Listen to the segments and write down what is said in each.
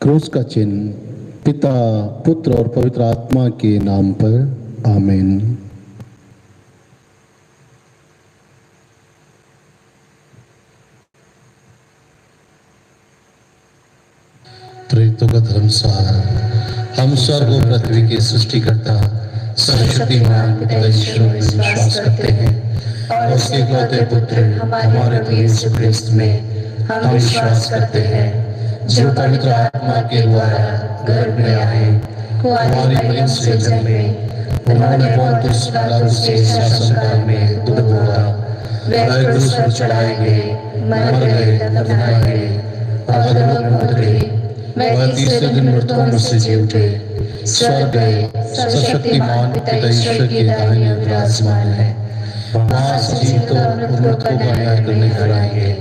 क्रूस का चिन्ह पिता, पुत्र और पवित्र आत्मा के नाम पर, आमीन। प्रेरितों का धर्मसार। हम स्वर्ग और पृथ्वी के सृष्टिकर्ता सर्वशक्तिमान पिता ईश्वर में विश्वास करते हैं और उसके इकलौते पुत्र हमारे प्रभु यीशु ख्रिस्त में हम विश्वास करते हैं, जो पवित्र आत्मा के द्वारा गर्भ में आए, कुंवारी मरियम से जन्मे, उन्होंने पोंतियुस पिलातुस के शासनकाल में दुख भोगा, वह क्रूस पर चढ़ाए गए, मर गए, दफनाए गए, अधोलोक में उतरे, वह तीसरे दिन मृतकों में से जी उठे, स्वर्ग गए, सर्वशक्तिमान पिता ईश्वर के दाहिने ओर विराजमान है, वहां से जीवितों और मृतकों का न्याय करने फिर आएंगे।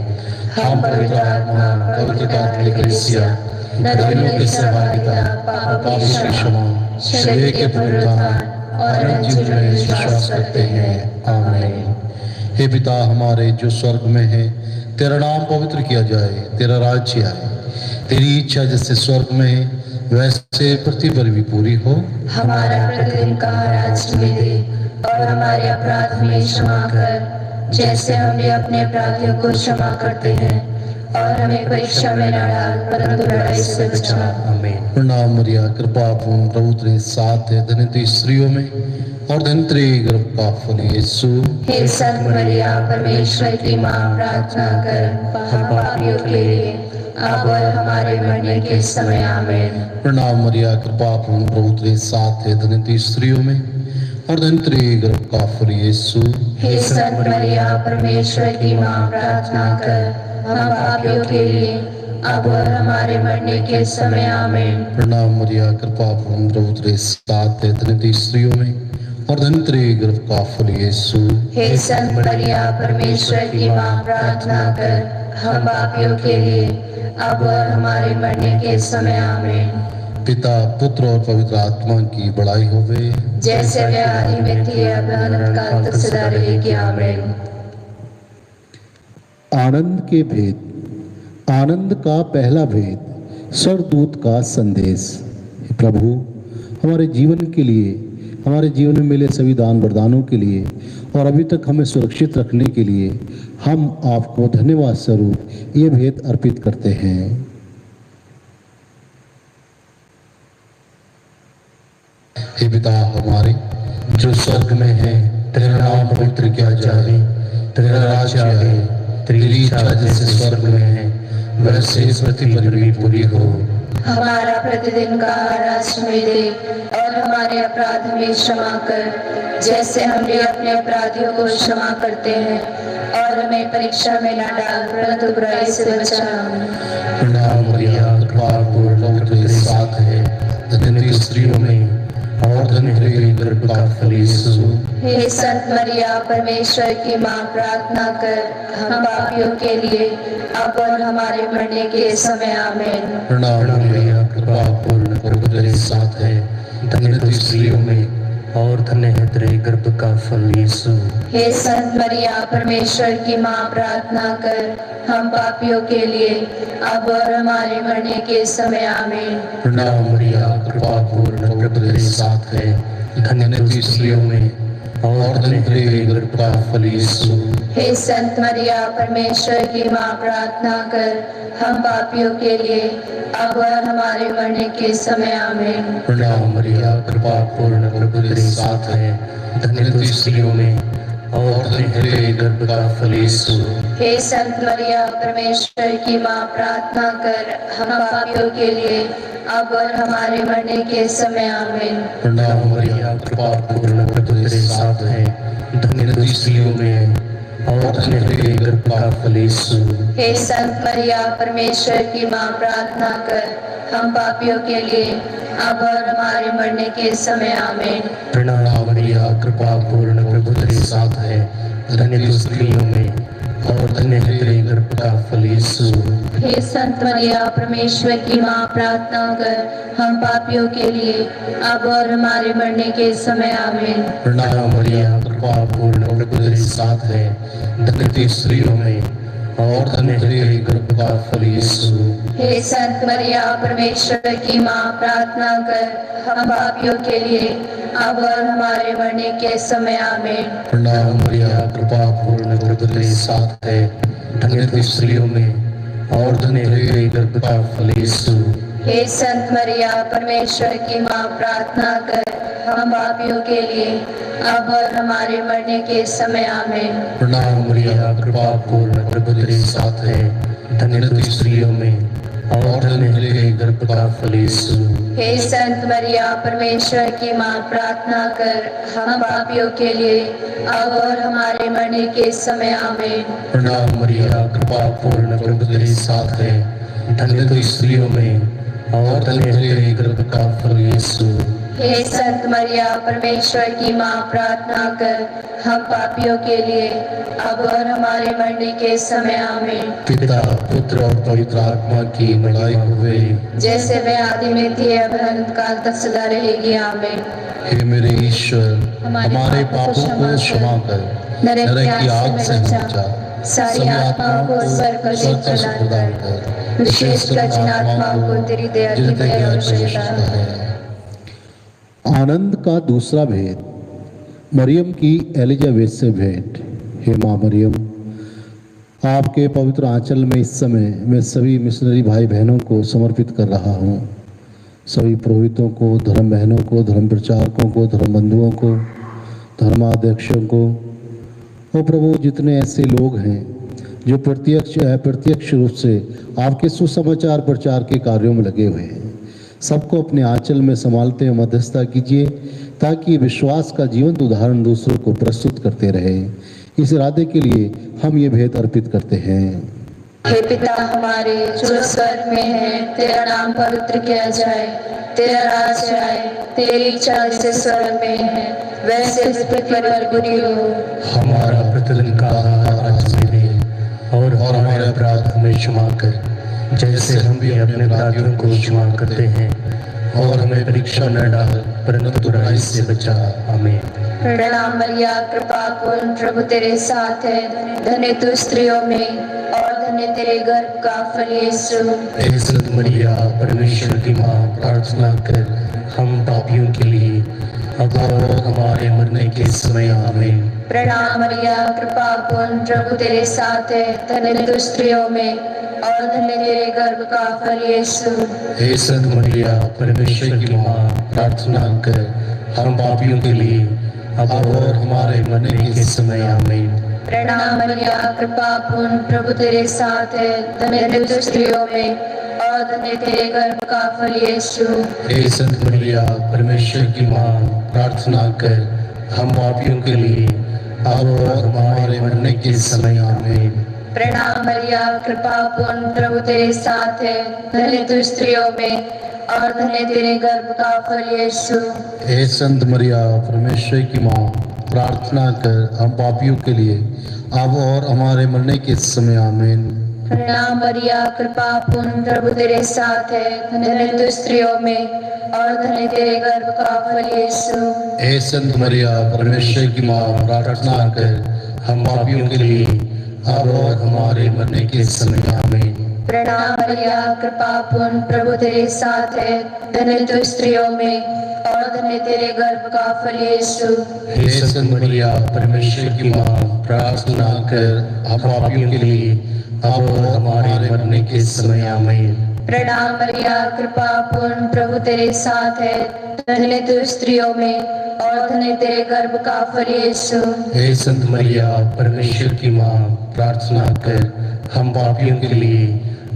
हम पवित्र आत्मा, पवित्र कैथोलिक कलीसिया, धर्मियों की सहभागिता, पापों की क्षमा, शरीर के पुनरुत्थान और अनंत जीवन में विश्वास करते हैं, आमीन। हे पिता हमारे जो स्वर्ग में है, तेरा नाम पवित्र किया जाए, तेरा राज्य आए, तेरी इच्छा जैसे स्वर्ग में है वैसे पृथ्वी पर भी पूरी हो। हमारा प्रतिदिन का आज हमें दे और हमारे अपराध हमें क्षमा कर, जैसे हम भी अपने अपराधियों को क्षमा करते हैं, और हमें परीक्षा में न डाल परंतु लड़ाई से बचा, आमीन। प्रणाम मरिया, कृपा पूर्ण, प्रभु तेरे साथ है, धन्य तू स्त्रियों में और धन्य तेरे गर्भ का फल यीशु। हे संत मरिया, परमेश्वर की मां, प्रार्थना कर हम पापियों के लिए अब और हमारे मरने के समय, आमीन। प्रणाम मरिया, कृपा पूर्ण, प्रभु तेरे साथ है, धन्य तू स्त्रियों में और धन्य तेरे गर्भ का फल यीशु। हे संत मरिया, परमेश्वर की मां, प्रार्थना कर हम पापियों के लिए अब और हमारे मरने के समय, आमीन। प्रणाम मरिया, कृपा पूर्ण, प्रभु तेरे साथ है, धन्य तू स्त्रियों में और धन्य तेरे गर्भ का फल यीशु। हे संत मरिया, परमेश्वर की मां, प्रार्थना कर हम पापियों के लिए अब और हमारे मरने के समय, आमीन। पिता, पुत्र और पवित्र आत्मा की बड़ाई होवे, जैसे वे आदि में थी अब अनंत काल तक सदा रहेगी, आमीन। आनंद के भेद। आनंद का पहला भेद, स्वर्गदूत का संदेश। हे प्रभु, हमारे जीवन के लिए, हमारे जीवन में मिले सभी दान वरदानों के लिए और अभी तक हमें सुरक्षित रखने के लिए हम आपको धन्यवाद स्वरूप ये भेद अर्पित करते हैं। हे पिता हमारे जो स्वर्ग में है, तेरा नाम पवित्र किया जाए, तेरा राज्य आए, तेरी इच्छा जैसे स्वर्ग में है वैसे पृथ्वी पर भी पूरी हो। हमारा प्रतिदिन का आहार आज हमें दे और हमारे अपराध हमें क्षमा कर, जैसे हम भी अपने अपराधियों को क्षमा करते हैं, और हमें परीक्षा में न डाल परंतु बुराई से बचा। प्रणाम मरिया, कृपा पूर्ण, प्रभु तेरे साथ है, धन्य तू स्त्रियों में और धन्य तेरे गर्भ का फल यीशु। हे संत मरिया, परमेश्वर की मां, प्रार्थना कर हम पापियों के लिए अब और हमारे मरने के समय, आमीन। प्रणाम मरिया, कृपा पूर्ण, प्रभु तेरे साथ है, धन्य तू स्त्रियों में और धन्य है तेरे गर्भ का फल यीशु। हे संत मरिया, परमेश्वर की मां, प्रार्थना कर हम पापियों के लिए अब और हमारे मरने के समय, आमीन। प्रणाम मरिया, कृपा पूर्ण, प्रभु तेरे साथ है, धन्य तू स्त्रियों में और धन्य तेरे गर्भ का फल यीशु। हे संत मरिया, परमेश्वर की मां, प्रार्थना कर हम पापियों के लिए अब और हमारे मरने के समय, आमीन। प्रणाम मरिया, कृपा पूर्ण, प्रभु तेरे साथ है, धन्य तू स्त्रियों में और धन्य तेरे गर्भ का फल यीशु। हे संत मरिया, परमेश्वर की मां, प्रार्थना कर हम पापियों के लिए अब और हमारे मरने के समय, आमीन। प्रणाम मरिया, कृपा पूर्ण, प्रभु तेरे साथ है, धन्य तू स्त्रियों में और धन्य तेरे गर्भ का फल यीशु। हे संत मरिया, परमेश्वर की मां, प्रार्थना कर हम पापियों के लिए अब और हमारे मरने के समय, आमीन। प्रणाम मरिया, कृपा पूर्ण, प्रभु तेरे साथ है, धन्य तू स्त्रियों में और धन्य है तेरे गर्भ का फल यीशु। हे संत मरिया, परमेश्वर की मां, प्रार्थना कर हम पापियों के लिए अब और हमारे मरने के समय, आमीन। प्रणाम मरिया, कृपा पूर्ण, प्रभु तेरे साथ है, धन्य तू स्त्रियों में और धन्य तेरे गर्भ का फल यीशु। हे संत मरिया परमेश्वर की माँ, प्रार्थना कर हम पापियों के लिए अब और हमारे मरने के समय आमीन। प्रणाम मरिया, कृपा पूर्ण, प्रभु तेरे साथ है, धन्य तू स्त्रियों में और धन्य तेरे गर्भ का फल यीशु। हे संत मरिया परमेश्वर की माँ, प्रार्थना कर हम पापियों के लिए अब और हमारे मरने के समय आमीन। प्रणाम मरिया, कृपा पूर्ण, प्रभु तेरे साथ है, धन्य तू स्त्रियों में और धन्य तेरे गर्भ का फल यीशु। हे संत मरिया परमेश्वर की माँ, प्रार्थना कर हम पापियों के लिए अब और हमारे मरने के समय आमीन। प्रणाम मरिया, कृपा पूर्ण, प्रभु तेरे साथ है, धन्य तू स्त्रियों में और धन्य तेरे गर्भ का फल यीशु। हे संत मरिया परमेश्वर की माँ, प्रार्थना कर हम पापियों के लिए अब और हमारे मरने के समय आमीन। पिता, पुत्र और पवित्र आत्मा की बड़ाई हुए, जैसे वे आदि में थी अब अनंत काल तक सदा रहेगी आमीन। हे मेरे ईश्वर, हमारे पापों को क्षमा कर, नरक की आग से बचा, सारी आत्माओं को स्वर्ग प्रदान कर, विशेषकर जिन आत्माओं को तेरी दया की बड़ी आवश्यकता है। आनंद का दूसरा भेद, मरियम की एलिजाबेथ से भेंट। हे माँ मरियम, आपके पवित्र आंचल में इस समय मैं सभी मिशनरी भाई बहनों को समर्पित कर रहा हूँ। सभी पुरोहितों को, धर्म बहनों को, धर्म प्रचारकों को, धर्म बंधुओं को, धर्माध्यक्षों को, और प्रभु जितने ऐसे लोग हैं जो प्रत्यक्ष अप्रत्यक्ष रूप से आपके सुसमाचार प्रचार के कार्यों में लगे हुए हैं, सबको अपने आंचल में संभालते हुए मध्यस्थता कीजिए, ताकि विश्वास का जीवंत उदाहरण दूसरों को प्रस्तुत करते रहे। इस इरादे के लिए हम ये भेंट अर्पित करते हैं। हे पिता हमारे जो स्वर्ग में है, तेरा नाम पवित्र किया जाए, तेरा राज्य आए, तेरी इच्छा जैसे स्वर्ग में है वैसे पृथ्वी पर पूरी हो। हमारा प्रतिदिन का आहार आज हमें दे, और हमारे अपराध हमें क्षमा कर, जैसे हम भी अपने अपराधियों को क्षमा करते हैं, और हमें परीक्षा न डाल परंतु बुराई से बचा। आमीन। प्रणाम मरिया, कृपा पूर्ण, प्रभु तेरे साथ है, धन्य तू स्त्रियों में और धन्य तेरे गर्भ का फल यीशु। हे संत मरिया परमेश्वर की माँ, प्रार्थना कर हम पापियों के लिए अब और हमारे मरने के समय आमीन। प्रणाम मरिया, कृपा पूर्ण, प्रभु तेरे साथ है, धन्य तू स्त्रियों में और धन्य तेरे गर्भ का फल यीशु। हे संत मरिया परमेश्वर की माँ, प्रार्थना कर हम पापियों के लिए अब और हमारे मरने के समय आमीन। प्रणाम मरिया, कृपा पूर्ण, प्रभु तेरे साथ है, धन्य तू स्त्रियों में और धन्य तेरे गर्भ का फल यीशु। हे संत मरिया परमेश्वर की माँ, प्रार्थना कर हम पापियों के लिए अब और हमारे मरने के समय आमीन। प्रणाम मरिया, कृपा पूर्ण, प्रभु तेरे साथ है, धन्य तू स्त्रियों में और धन्य तेरे गर्भ का फल यीशु। हे संत मरिया परमेश्वर की माँ, प्रार्थना कर हम पापियों के लिए अब और हमारे मरने के समय आमीन। प्रणाम मरिया, कृपा पूर्ण, प्रभु तेरे साथ है, धन्य तू स्त्रियों में और धन्य तेरे गर्भ का फल यीशु। हे संत मरिया परमेश्वर की माँ, प्रार्थना कर हम पापियों के लिए अब और हमारे मरने के समय आमीन। प्रणाम मरिया, कृपा पूर्ण, प्रभु तेरे साथ है, धन्य तू स्त्रियों में और धन्य तेरे गर्भ का फल यीशु। हे संत मरिया परमेश्वर की माँ, प्रार्थना कर हम पापियों के लिए अब और हमारे मरने के समय आमीन। प्रणाम मरिया, कृपा पूर्ण, प्रभु तेरे साथ है, धन्य तू स्त्रियों में और धन्य तेरे गर्भ का फल यीशु। हे संत मरिया परमेश्वर की माँ, प्रार्थना कर हम पापियों के लिए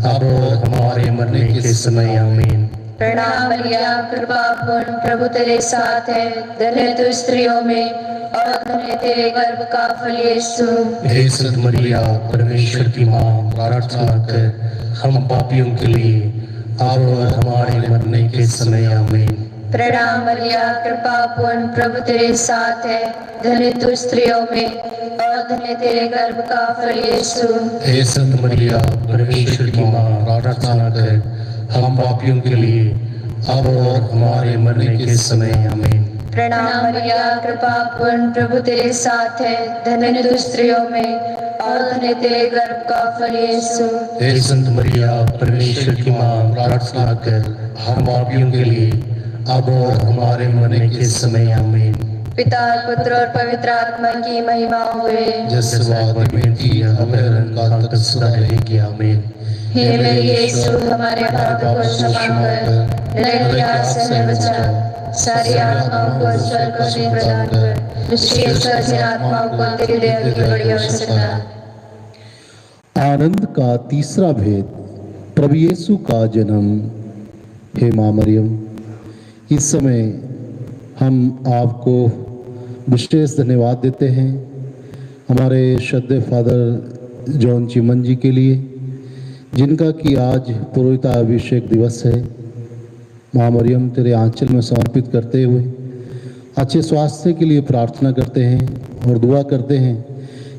अब और हमारे मरने के समय आमीन। प्रणाम मरिया, कृपा पूर्ण, प्रभु तेरे साथ है, धन्य तू स्त्रियों में और धन्य तेरे गर्भ का फल यीशु। हे संत मरिया परमेश्वर की माँ, प्रार्थना कर हम पापियों के लिए अब और हमारे मरने के समय आमीन। प्रणाम मरिया, कृपा पूर्ण, प्रभु तेरे साथ है, धन्य तू स्त्रियों में और धन्य तेरे गर्भ का फल यीशु। हे संत मरिया परमेश्वर की माँ, प्रार्थना कर हम पापियों के लिए अब और हमारे मरने के समय आमीन। प्रणाम मरिया, कृपा पूर्ण, प्रभु तेरे साथ है, धन्य तू स्त्रियों में और धन्य तेरे गर्भ का फल यीशु। हे संत मरिया परमेश्वर की माँ, प्रार्थना कर हम पापियों के लिए अब और हमारे मरने के समय आमीन। पिता पुत्र और पवित्र आत्मा की महिमा हुए। जैसे वाद में थी हमें काल तक सदा रहेगी आमीन। हे मेरे यीशु, हमारे पापों को क्षमा कर, नरक से हमें बचा, सारी आत्माओं को स्वर्ग को शीघ्र प्रदान कर, विशेषकर जिन आत्माओं को तेरी दया की बड़ी आवश्यकता है। आनंद का तीसरा भेद, प्रभु यीशु का जन्म। हे माँ मरियम, इस समय हम आपको विशेष धन्यवाद देते हैं हमारे श्रद्धेय फादर जॉन चिमन जी के लिए, जिनका कि आज पुरोहिता अभिषेक दिवस है। माँ मरियम, तेरे आंचल में समर्पित करते हुए अच्छे स्वास्थ्य के लिए प्रार्थना करते हैं और दुआ करते हैं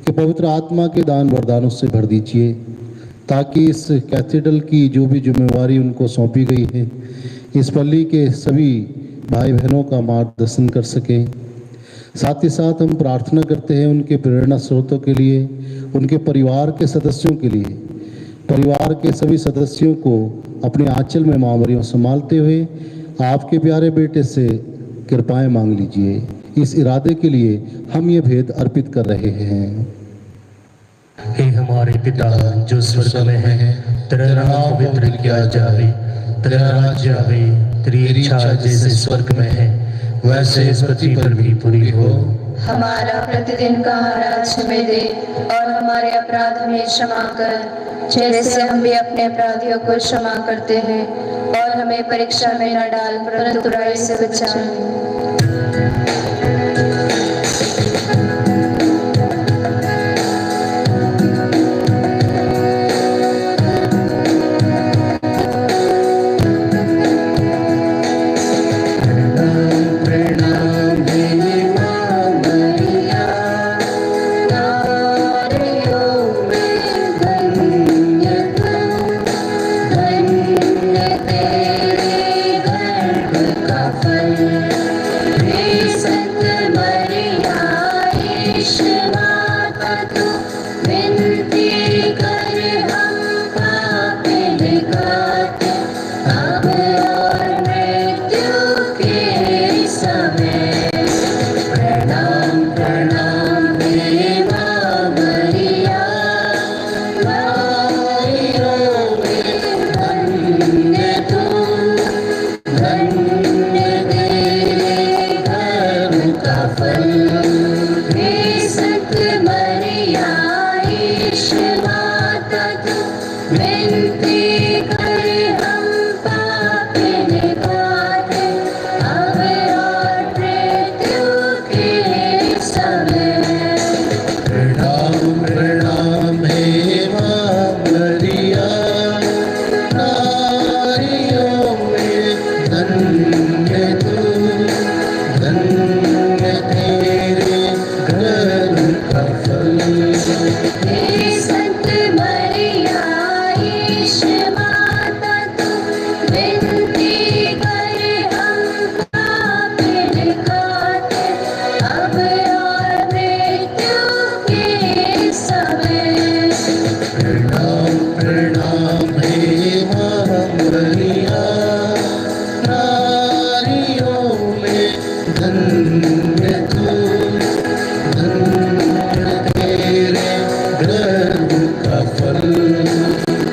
कि पवित्र आत्मा के दान वरदानों से भर दीजिए, ताकि इस कैथेड्रल की जो भी जिम्मेवारी उनको सौंपी गई है, इस पल्ली के सभी भाई बहनों का मार्गदर्शन कर सकें। साथ ही साथ हम प्रार्थना करते हैं उनके प्रेरणा स्रोतों के लिए, उनके परिवार के सदस्यों के लिए, परिवार के सभी सदस्यों को अपने आंचल में माँ मरियम संभालते हुए आपके प्यारे बेटे से कृपाएं मांग लीजिए। इस इरादे के लिए हम ये भेद अर्पित कर रहे हैं। हे हमारे पिता जो स्वर्ग में है, तेरा नाम पवित्र किया जावे, तेरा राज्य आवे, तेरी इच्छा जैसे स्वर्ग में है वैसे इस पृथ्वी पर भी पूरी हो। हमारा प्रतिदिन का आहार हमें दे, और हमारे अपराध हमें क्षमा कर, जैसे हम भी अपने अपराधियों को क्षमा करते हैं, और हमें परीक्षा में न डाल परंतु बुराई से बचा।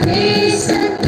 हे संत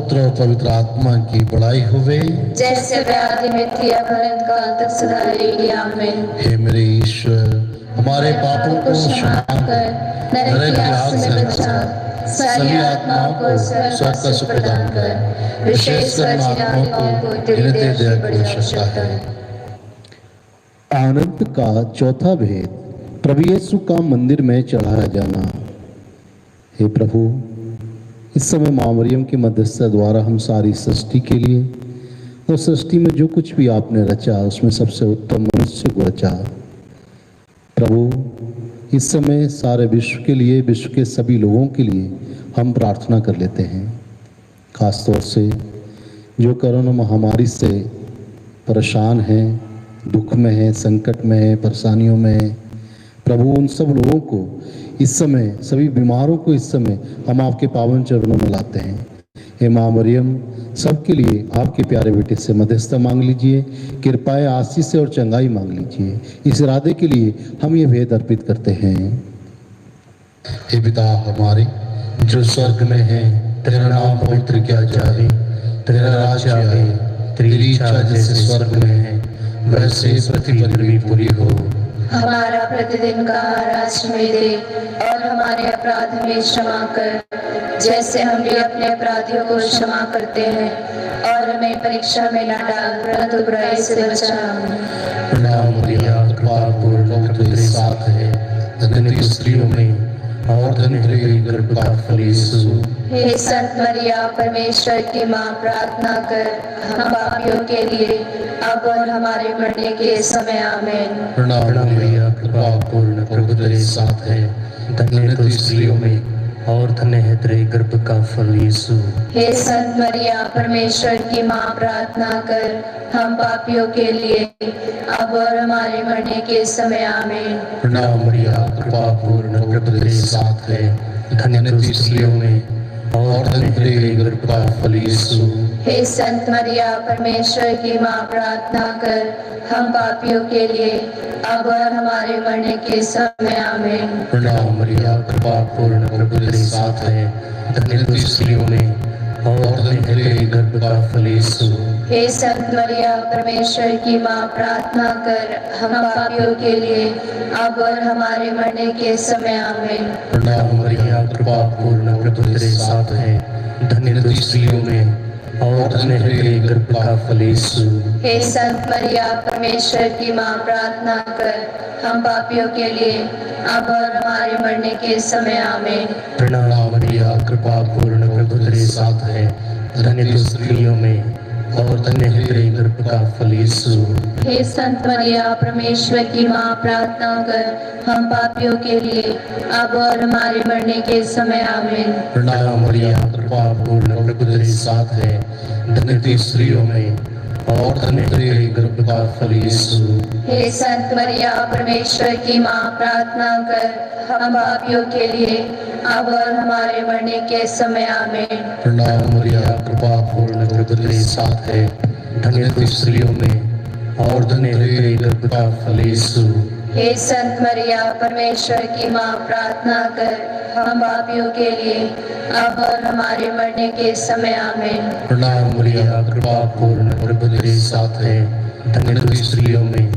पुत्र और पवित्र आत्मा की बड़ाई हुए। जैसे वे आदि में थी अब अनंत काल तक सदा रहेगी। आमीन। हे मेरे ईश्वर, हमारे पापों को क्षमा कर, नरक की आग से बचा, सभी आत्माओं को स्वर्ग का सुख प्रदान कर, विशेषकर जिन आत्माओं को तेरी दया की बड़ी आवश्यकता है। आनंद का चौथा भेद, प्रभु यीशु का मंदिर में चढ़ाया जाना। हे प्रभु, इस समय माँ मरियम की मध्यस्थता द्वारा हम सारी सृष्टि के लिए और सृष्टि में जो कुछ भी आपने रचा उसमें सबसे उत्तम मनुष्य को रचा। प्रभु, इस समय सारे विश्व के लिए, विश्व के सभी लोगों के लिए हम प्रार्थना कर लेते हैं। खास तौर से जो कोरोना महामारी से परेशान हैं, दुख में है, संकट में है, परेशानियों में है, प्रभु उन सब लोगों को इस समय, सभी बीमारों को इस समय हम आपके पावन चरणों में लाते हैं। हे माँ मरियम, सबके लिए आपके प्यारे बेटे से मध्यस्थता मांग लीजिए, कृपाएं, आशीष और चंगाई मांग लीजिए। इस इरादे के लिए हम ये भेद अर्पित करते हैं। हे पिता हमारे जो स्वर्ग में है, तेरा नाम पवित्र किया जाए, तेरा राज्य आए, तेरी इच्छा जैसे स्वर्ग में है वैसे पृथ्वी पर भी पूरी हो। हमारा प्रतिदिन का आहार आज हमें दे और हमारे अपराध हमें क्षमा कर, जैसे हम भी अपने अपराधियों को क्षमा करते हैं, और हमें परीक्षा में न डाल परंतु बुराई से बचा। प्रणाम मरियम, कृपा पूर्ण प्रभु तेरे साथ है, धन्य तू स्त्रियों में और धन्य तेरे गर्भ का फल यीशु। हे संत मरिया, परमेश्वर की माँ, प्रार्थना कर हम पापियों के लिए अब और हमारे मरने के समय। आमीन। प्रणाम मरियम, कृपा पूर्ण प्रभु तेरे साथ है, धन्य तू स्त्रियों में और धन्य है तेरे गर्भ का फल यीशु। हे संत मरिया, परमेश्वर की माँ, प्रार्थना कर हम पापियों के लिए अब और हमारे मरने के समय। आमीन। प्रणाम मरियम, कृपा पूर्ण प्रभु तेरे साथ है, धन्य तू स्त्रियों में और धन्य तेरे गर्भ का फल यीशु। हे संत मरिया, परमेश्वर की माँ, प्रार्थना कर हम पापियों के लिए अब और हमारे मरने के समय। आमीन। प्रणाम मरियम, कृपा पूर्ण प्रभु तेरे साथ है, धन्य तू स्त्रियों में और धन्य तेरे गर्भ का फल यीशु। हे संत मरिया, परमेश्वर की माँ, प्रार्थना कर हम पापियों के लिए अब और हमारे मरने के समय। आमीन। प्रणाम मरियम, कृपा पूर्ण प्रभु तेरे साथ है, धन्य तू स्त्रियों में और धन्य है तेरे गर्भ का फल यीशु। हे संत मरिया, परमेश्वर की माँ, प्रार्थना कर हम पापियों के लिए अब और हमारे मरने के समय। आमीन। प्रणाम मरियम, कृपा पूर्ण प्रभु तेरे साथ है, धन्य तू स्त्रियों में और धन्य है तेरे गर्भ का फल यीशु। हे संत मरिया, परमेश्वर की माँ, प्रार्थना कर हम पापियों के लिए अब और हमारे मरने के समय। आमीन। प्रणाम मरियम, कृपा पूर्ण प्रभु तेरे साथ है, धन्य तू स्त्रियों में और धन्य तेरे गर्भ का फल यीशु। हे संत मरिया, परमेश्वर की माँ, प्रार्थना कर हम पापियों के लिए अब और हमारे मरने के समय। आमीन। प्रणाम मरियम, कृपा पूर्ण प्रभु तेरे साथ है, धन्य तू स्त्रियों में और धन्य है तेरे गर्भ का फल यीशु। हे संत मरिया, परमेश्वर की माँ, प्रार्थना कर हम पापियों के लिए अब और हमारे मरने के समय। आमीन। प्रणाम मरियम, कृपा पूर्ण प्रभु तेरे साथ है, धन्य तू स्त्रियों में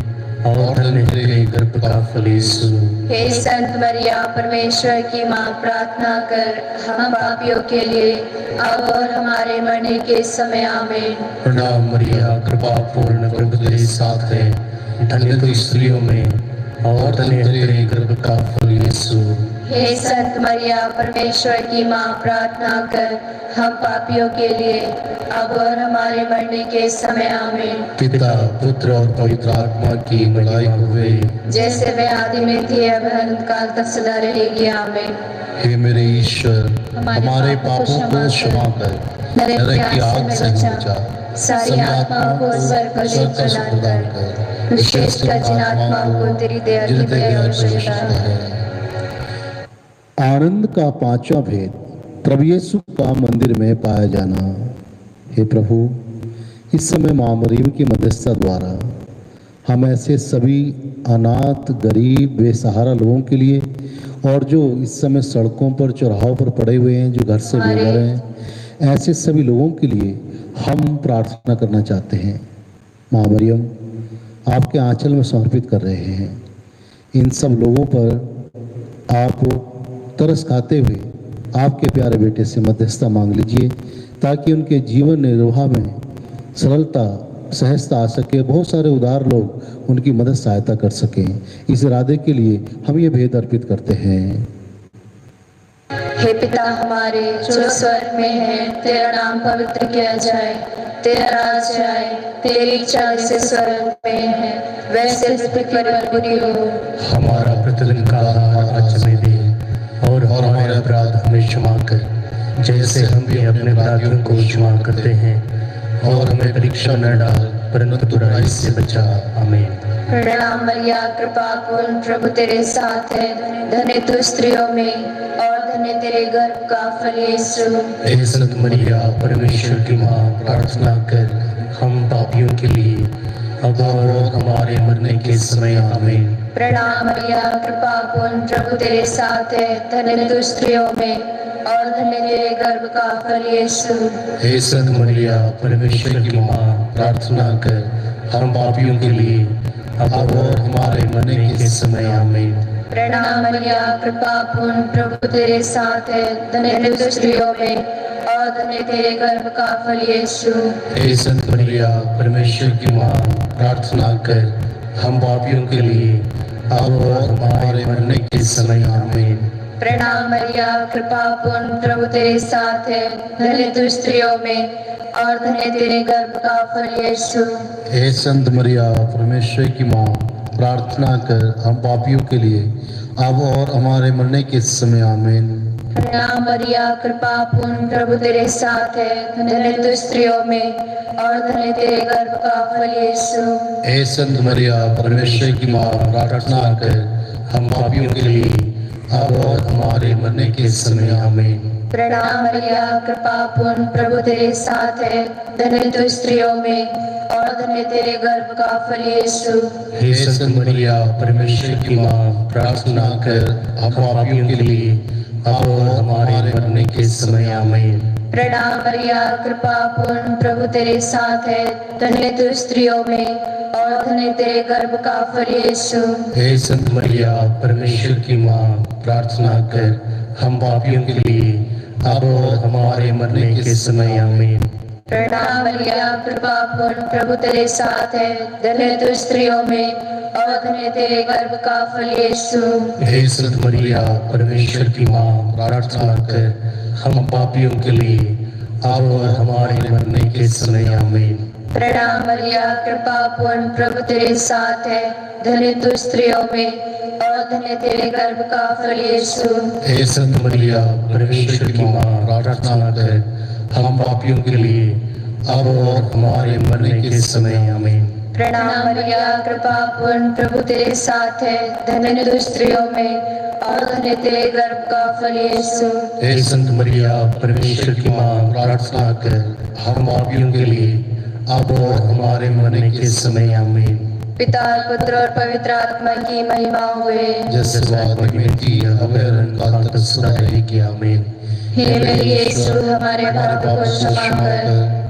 और धन्य है तेरे गर्भ का फल यीशु। हे संत मरिया, परमेश्वर की माँ, प्रार्थना कर हम पापियों के लिए अब और हमारे मरने के समय। आमीन। प्रणाम मरियम, कृपा पूर्ण प्रभु तेरे साथ है, धन्य तू स्त्रियों में और धन्य है तेरे गर्भ का फल यीशु। हे संत मरिया, परमेश्वर की माँ, प्रार्थना कर हम पापियों के लिए अब और हमारे मरने के समय। आमीन। पिता, पुत्र और पवित्र आत्मा की बड़ाई हुए, जैसे वे आदि में थी अब अनंत काल तक सदा रहेगी। आमीन। हे मेरे ईश्वर, हमारे पापों को क्षमा कर, नरक की आग से बचा, सारी आत्माओं को स्वर्ग का सुख प्रदान कर, विशेषकर जिन आत्माओं को तेरी दया की बड़ी आवश्यकता है। आनंद का पांचवा भेद, प्रभु यीशु का मंदिर में पाया जाना। हे प्रभु, इस समय माँ मरियम की मध्यस्थता द्वारा हम ऐसे सभी अनाथ, गरीब, बेसहारा लोगों के लिए और जो इस समय सड़कों पर, चौराहों पर पड़े हुए हैं, जो घर से बेघर हैं, ऐसे सभी लोगों के लिए हम प्रार्थना करना चाहते हैं। माँ मरियम आपके आंचल में समर्पित कर रहे हैं। इन सब लोगों पर आप तरस खाते हुए आपके प्यारे बेटे से मध्यस्थता मांग लीजिए, ताकि उनके जीवन निर्वाह में सरलता सहजता आ सके, बहुत सारे उदार लोग उनकी मदद सहायता कर सकें। इस इरादे के लिए हम ये भेद अर्पित करते हैं। हे पिता हमारे जो स्वर्ग में है, तेरा नाम पवित्र किया जाए, तेरा राज्य आए, तेरी इच्छा जैसे स्वर्ग में है वैसे पृथ्वी पर पूरी हो। हमारा प्रतिदिन का आहार आज हमें दे, और हमारे अपराध हमें क्षमा कर, जैसे हम भी अपने अपराधियों को क्षमा करते हैं, और हमें परीक्षा न डाल परंतु बुराई से बचा। आमीन। प्रणाम मरिया, कृपा पूर्ण, प्रभु तेरे साथ है, धन्य तू स्त्रियों में और धन्य तेरे गर्भ का फल यीशु। हे संत मरिया परमेश्वर की माँ, प्रार्थना कर हम पापियों के लिए अब और हमारे मरने के समय। आमीन। प्रणाम मरिया, कृपा पूर्ण, प्रभु तेरे साथ है, धन्य तू स्त्रियों में और धन्य तेरे गर्भ का फल यीशु। हे संत मरिया परमेश्वर की माँ, प्रार्थना कर हम पापियों के लिए अब और हमारे मरने के समय। आमीन। प्रणाम मरिया, कृपा पूर्ण, प्रभु तेरे साथ है, धन्य तू स्त्रियों में और धन्य तेरे गर्भ का फल यीशु। हे संत मरिया परमेश्वर की माँ, प्रार्थना कर हम पापियों के लिए अब और हमारे मरने के समय। आमीन। प्रणाम मरिया, कृपा पूर्ण, प्रभु तेरे साथ है, धन्य तू स्त्रियों में और धन्य तेरे गर्भ का फल यीशु। हे संत मरिया परमेश्वर की माँ, प्रार्थना कर हम पापियों के लिए अब और हमारे मरने के समय। आमीन। प्रणाम मरिया, कृपा पूर्ण, प्रभु तेरे साथ है, धन्य तू स्त्रियों में और धन्य तेरे गर्भ का फल यीशु। हे संत मरिया परमेश्वर की माँ, प्रार्थना कर हम पापियों के लिए अब और हमारे मरने के समय। आमीन। प्रणाम मरिया, कृपा पूर्ण, प्रभु तेरे साथ है, धन्य तू स्त्रियों में और धन्य तेरे गर्भ का फल यीशु। हे संत मरिया परमेश्वर की माँ, प्रार्थना कर हम पापियों के लिए अब और हमारे मरने के समय। आमीन। प्रणाम मरिया, कृपा पूर्ण, प्रभु तेरे साथ है, धन्य तू स्त्रियों में और धन्य तेरे गर्भ का फल यीशु। हे संत मरिया परमेश्वर की माँ, प्रार्थना कर हम पापियों के लिए अब और हमारे मरने के समय। आमीन। प्रणाम मरिया, कृपा पूर्ण, प्रभु तेरे साथ है, धन्य तू स्त्रियों में और धन्य तेरे गर्भ का फल यीशु। हे संत मरिया परमेश्वर की माँ, प्रार्थना कर हम पापियों के लिए अब और हमारे मरने के समय। आमीन। प्रणाम मरिया, कृपा पूर्ण, प्रभु तेरे साथ है, धन्य तू स्त्रियों में और धन्य तेरे गर्भ का फल यीशु। हे संत मरिया परमेश्वर की माँ, प्रार्थना कर हम पापियों के लिए अब और हमारे मरने के समय। आमीन। प्रणाम मरिया, कृपा पूर्ण, प्रभु तेरे साथ है, धन्य तू स्त्रियों में और धन्य तेरे गर्भ का फल यीशु। हे संत मरिया परमेश्वर की माँ, प्रार्थना कर हम पापियों के लिए अब और हमारे मरने के समय। आमीन। पिता पुत्र और पवित्र आत्मा की महिमा हुए। जैसे बात में थी हमें काल तक सदा रहेगी। आमीन। हे मेरे यीशु, हमारे पापों को क्षमा कर,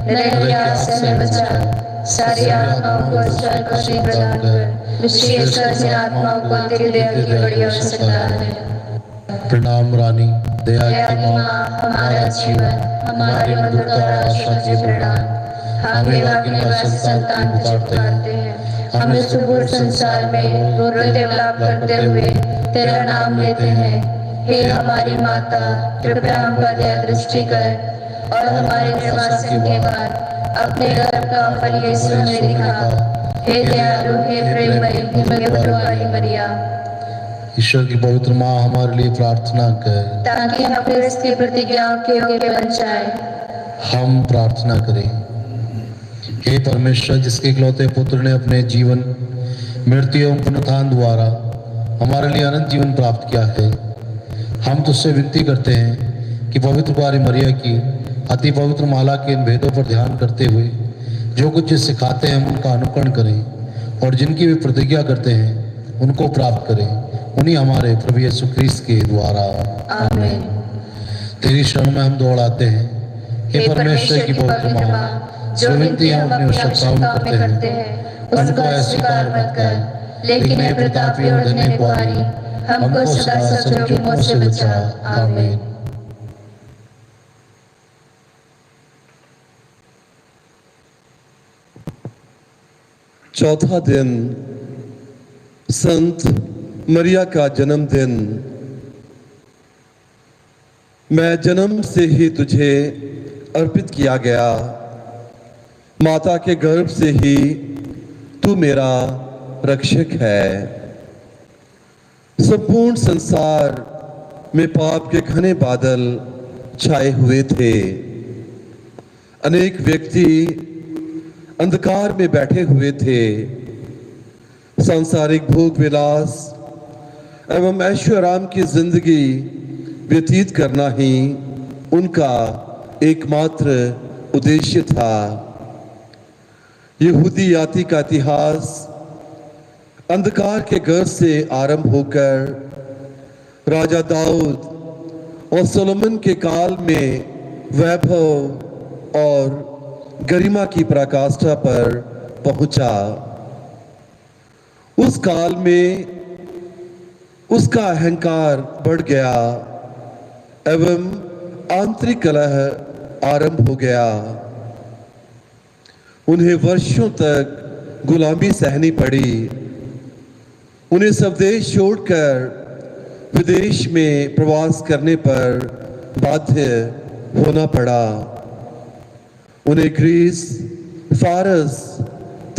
नरक आग से हमें बचा, सारी आत्माओं को स्वर्ग को शीघ्र प्रदान कर, विशेषकर जिन आत्माओं को तेरी दया की बड़ी आवश्यकता है। प्रणाम रानी, दया दया की की माँ, माँ, हमारा जीवन, हमारी मधुरता और आशा के प्रणाम। हम अपने वासी संतान तुझे पुकारते हैं, हम इस सुबह संसार में रोते विलाप करते हुए तेरा नाम लेते हैं। हे हमारी माता, कृपया हम पर दया दृष्टि कर और हमारे निर्वासन के बाद अपने गर्भ का फल यीशु हमें दिखा। हे दयालु, हे प्रेममयी, हे मगन वाली मरिया, ईश्वर की पवित्र माँ, हमारे लिए प्रार्थना कर। ताकि हम क्रिस्त की प्रतिज्ञाओं के योग्य बन जाएं। हम प्रार्थना करें। हे परमेश्वर, जिसके इकलौते पुत्र ने अपने जीवन, मृत्यु एवं पुनरुत्थान द्वारा हमारे लिए अनंत जीवन प्राप्त किया है, हम तुझसे विनती करते हैं कि पवित्र कुंवारी मरिया की अति पवित्र माला के इन भेदों पर ध्यान करते हुए जो कुछ सिखाते हैं हम उनका अनुकरण करें, और जिनकी भी प्रतिज्ञा करते हैं उनको प्राप्त करें, उन्हीं हमारे प्रभु यीशु ख्रीस्त के द्वारा। आमीन। तेरी शरण में हम दौड़ाते हैं, हे परमेश्वर की पवित्र माँ, जो विनती हम अपनी आवश्यकताओं में करते हैं उनको अस्वीकार मत कर, लेकिन हे प्रतापी और धन्य कुमारी, हमको सदा सब जोखिमों से बचा। आमीन। चौथा दिन, संत मरिया का जन्मदिन। मैं जन्म से ही तुझे अर्पित किया गया, माता के गर्भ से ही तू मेरा रक्षक है। संपूर्ण संसार में पाप के घने बादल छाए हुए थे। अनेक व्यक्ति अंधकार में बैठे हुए थे। सांसारिक भोग विलास एवं ऐशोआराम की जिंदगी व्यतीत करना ही उनका एकमात्र उद्देश्य था। यहूदी जाति का इतिहास अंधकार के घर से आरंभ होकर राजा दाऊद और सोलोमन के काल में वैभव और गरिमा की पराकाष्ठा पर पहुंचा। उस काल में उसका अहंकार बढ़ गया एवं आंतरिक कलह आरंभ हो गया। उन्हें वर्षों तक गुलामी सहनी पड़ी। उन्हें स्वदेश छोड़कर विदेश में प्रवास करने पर बाध्य होना पड़ा। उन्हें ग्रीस, फारस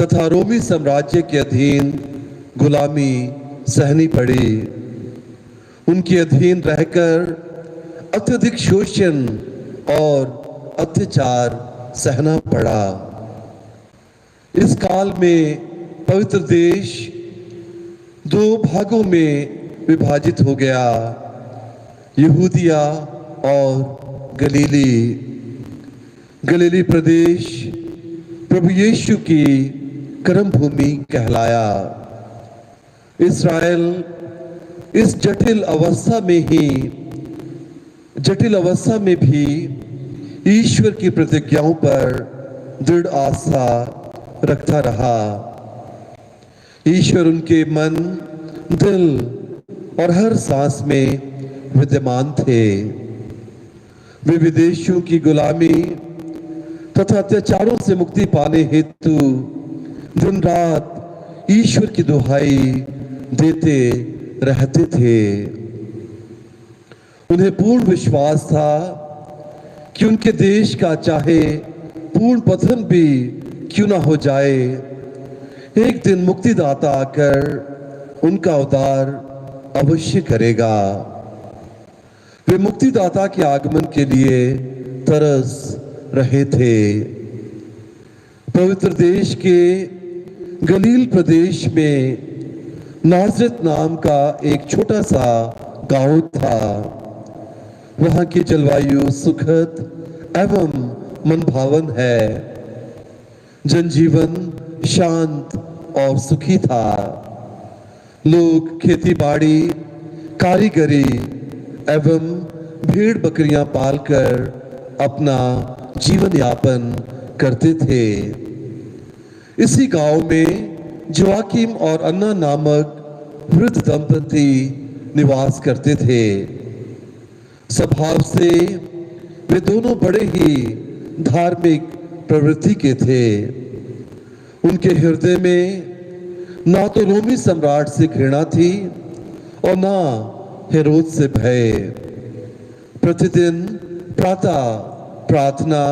तथा रोमी साम्राज्य के अधीन गुलामी सहनी पड़ी। उनके अधीन रहकर अत्यधिक शोषण और अत्याचार सहना पड़ा। इस काल में पवित्र देश दो भागों में विभाजित हो गया, यहूदिया और गलीली। गलीली प्रदेश प्रभु यीशु की कर्म भूमि कहलाया। इस्राएल इस जटिल अवस्था में भी ईश्वर की प्रतिज्ञाओं पर दृढ़ आस्था रखता रहा। ईश्वर उनके मन, दिल और हर सांस में विद्यमान थे। वे विदेशियों की गुलामी तथा अत्याचारों से मुक्ति पाने हेतु दिन रात ईश्वर की दुहाई देते रहते थे। उन्हें पूर्ण विश्वास था कि उनके देश का चाहे पूर्ण पतन भी क्यों ना हो जाए, एक दिन मुक्तिदाता आकर उनका उद्धार अवश्य करेगा। वे मुक्तिदाता के आगमन के लिए तरस रहे थे। पवित्र देश के गलील प्रदेश में नाजरत नाम का एक छोटा सा गांव था। वहां की जलवायु सुखद एवं मनभावन है। जनजीवन शांत और सुखी था। लोग खेती बाड़ी, कारीगरी एवं भेड़ बकरियां पालकर अपना जीवन यापन करते थे। इसी गांव में जोआकिम और अन्ना नामक वृद्ध दंपति निवास करते थे। स्वभाव से वे दोनों बड़े ही धार्मिक प्रवृत्ति के थे। उनके हृदय में ना तो रोमी सम्राट से घृणा थी और ना हेरोद से भय। प्रतिदिन प्रातः प्रार्थना,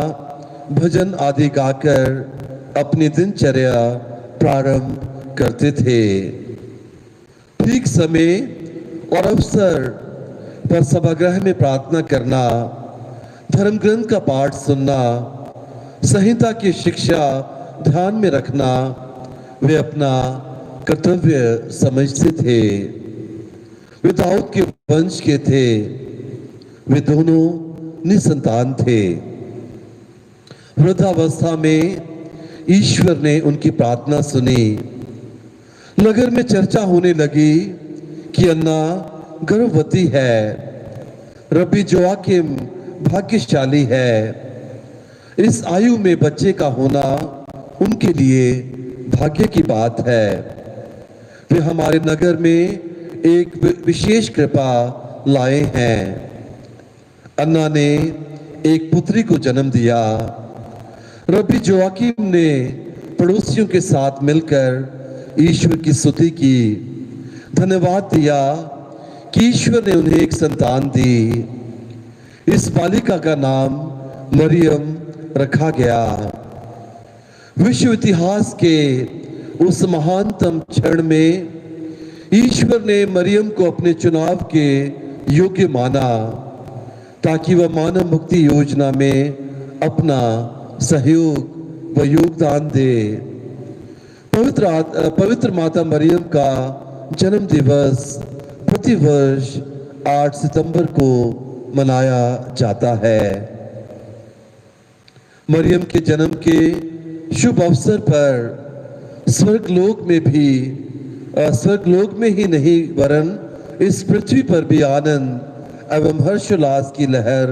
भजन आदि गाकर अपनी दिनचर्या प्रारंभ करते थे। ठीक समय और अवसर पर सभागृह में प्रार्थना करना, धर्म ग्रंथ का पाठ सुनना, संहिता की शिक्षा ध्यान में रखना वे अपना कर्तव्य समझते थे। वे दाऊद के वंश के थे। वे दोनों निसंतान थे। वृद्धावस्था में ईश्वर ने उनकी प्रार्थना सुनी। नगर में चर्चा होने लगी कि अन्ना गर्भवती है। रब्बी जोआकिम भाग्यशाली है। इस आयु में बच्चे का होना उनके लिए भाग्य की बात है। वे हमारे नगर में एक विशेष कृपा लाए हैं। अन्ना ने एक पुत्री को जन्म दिया। रब्बी जोआकिम ने पड़ोसियों के साथ मिलकर ईश्वर की स्तुति की, धन्यवाद दिया कि ईश्वर ने उन्हें एक संतान दी। इस बालिका का नाम मरियम रखा गया। विश्व इतिहास के उस महानतम क्षण में ईश्वर ने मरियम को अपने चुनाव के योग्य माना ताकि वह मानव मुक्ति योजना में अपना सहयोग व योगदान दे। पवित्र माता मरियम का जन्म दिवस प्रति वर्ष 8 सितंबर को मनाया जाता है। मरियम के जन्म के शुभ अवसर पर स्वर्गलोक में ही नहीं वरन इस पृथ्वी पर भी आनंद एवं हर्षोल्लास की लहर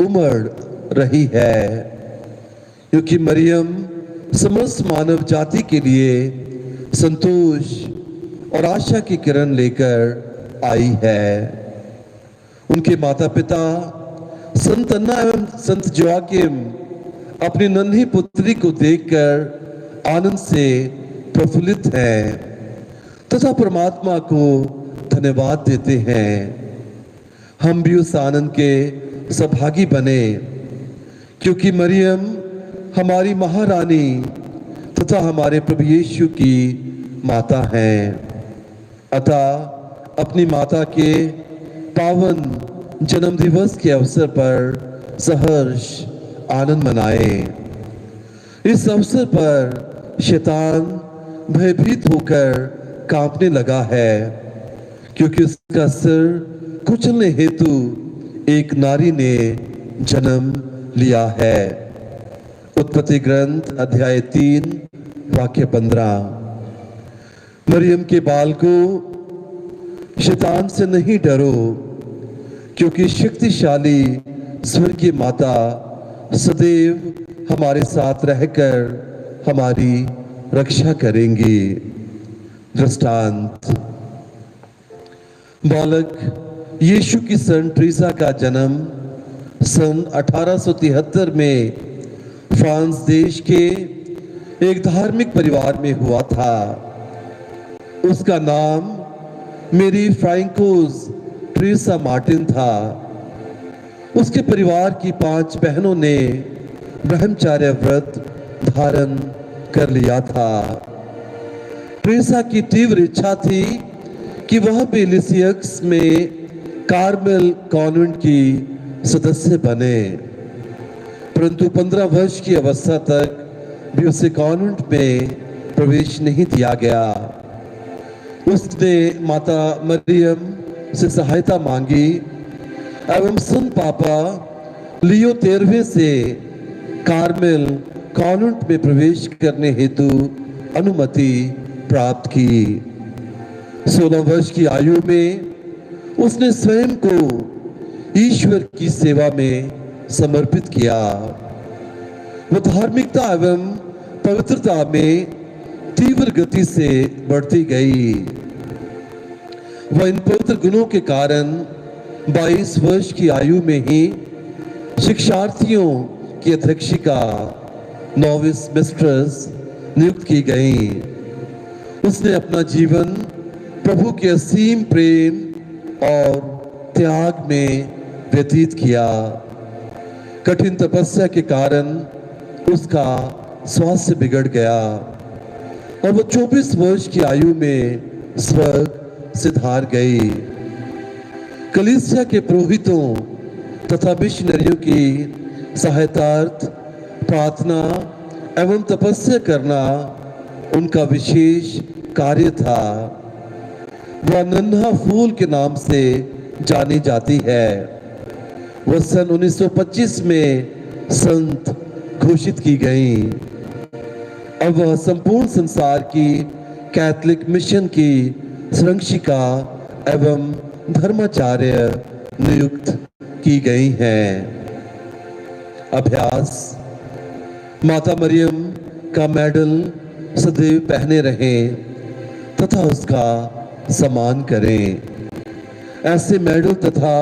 उमड़ रही है, क्योंकि मरियम समस्त मानव जाति के लिए संतोष और आशा की किरण लेकर आई है। उनके माता पिता संत अन्ना एवं संत जोआकिम अपनी नन्ही पुत्री को देखकर आनंद से प्रफुल्लित हैं तथा परमात्मा को धन्यवाद देते हैं। हम भी उस आनंद के सहभागी बने, क्योंकि मरियम हमारी महारानी तथा हमारे प्रभु यीशु की माता हैं। अतः अपनी माता के पावन जन्म दिवस के अवसर पर सहर्ष आनंद मनाए। इस अवसर पर शैतान भयभीत होकर कांपने लगा है, क्योंकि उसका सिर कुचलने हेतु एक नारी ने जन्म लिया है। उत्पत्ति ग्रंथ अध्याय 3 वाक्य 15। मरियम के बाल को शैतान से नहीं डरो, क्योंकि शक्तिशाली स्वर्गीय माता सदैव हमारे साथ रहकर हमारी रक्षा करेंगी। दृष्टांत। बालक यीशु की सन ट्रीसा का जन्म सन 1873 में फ्रांस देश के एक धार्मिक परिवार में हुआ था। उसका नाम मेरी फ्रांकोस ट्रीसा मार्टिन था। उसके परिवार की 5 बहनों ने ब्रह्मचार्य व्रत धारण कर लिया था। ट्रीसा की तीव्र इच्छा थी कि वह भी लिसियक्स में कार्मेल कॉन्वेंट की सदस्य बने, परंतु 15 वर्ष की अवस्था तक भी उसे कॉन्वेंट में प्रवेश नहीं दिया गया। उसने माता मरियम से सहायता मांगी एवं संत पापा लियो 13वें से कार्मेल कॉन्वेंट में प्रवेश करने हेतु अनुमति प्राप्त की। 16 वर्ष की आयु में उसने स्वयं को ईश्वर की सेवा में समर्पित किया। वो धार्मिकता एवं पवित्रता में तीव्र गति से बढ़ती गई। वह इन पवित्र गुणों के कारण 22 वर्ष की आयु में ही शिक्षार्थियों की अध्यक्षिका नोविस मिस्ट्रेस नियुक्त की गई। उसने अपना जीवन प्रभु के असीम प्रेम और त्याग में व्यतीत किया। कठिन तपस्या के कारण उसका स्वास्थ्य बिगड़ गया और वो 24 वर्ष की आयु में स्वर्ग सिधार गई। कलीसिया के पुरोहितों तथा मिशनरियों की सहायतार्थ प्रार्थना एवं तपस्या करना उनका विशेष कार्य था। वह नन्हा फूल के नाम से जानी जाती है। वह सन 1925 में संत घोषित की गई। अब वह संपूर्ण संसार की कैथोलिक मिशन की संरक्षिका एवं धर्माचार्य नियुक्त की गई हैं। अभ्यास। माता मरियम का मेडल सदैव पहने रहें तथा उसका सम्मान करें। ऐसे मेडल तथा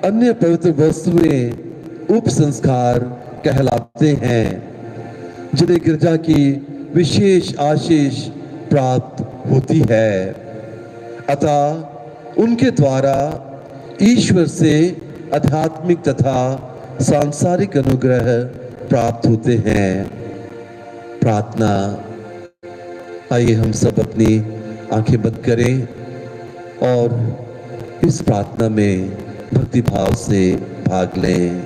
अन्य पवित्र वस्तुएं उप संस्कार कहलाते हैं जिन्हें गिरजा की विशेष आशीष प्राप्त होती है। अतः उनके द्वारा ईश्वर से आध्यात्मिक तथा सांसारिक अनुग्रह प्राप्त होते हैं। प्रार्थना। आइए हम सब अपनी आंखें बंद करें और इस प्रार्थना में भक्ति भाव से भाग लें।